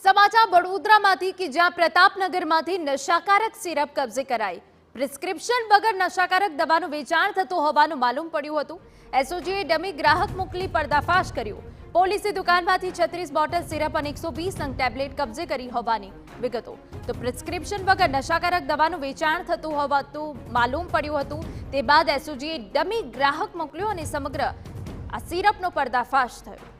સમાચાર વડોદરામાંથી કે જ્યાં પ્રતાપનગરમાંથી નશાકારક સિરપ કબજે કરાઈ। પ્રિસ્ક્રિપ્શન વગર નશાકારક દવાનું વેચાણ થતું હોવાનું માલુમ પડ્યું હતું। એસઓજીએ ડમી ગ્રાહક મોકલી પર્દાફાશ કર્યો। પોલીસે દુકાનમાંથી 36 બોટલ સિરપ અને 120 નંગ ટેબ્લેટ કબજે કરી હોવાની વિગતો। તો પ્રિસ્ક્રિપ્શન વગર નશાકારક દવાનું વેચાણ થતું હોવાનું માલુમ પડ્યું હતું। તે બાદ એસઓજીએ ડમી ગ્રાહક મોકલ્યો અને સમગ્ર આ સિરપનો પર્દાફાશ થયો।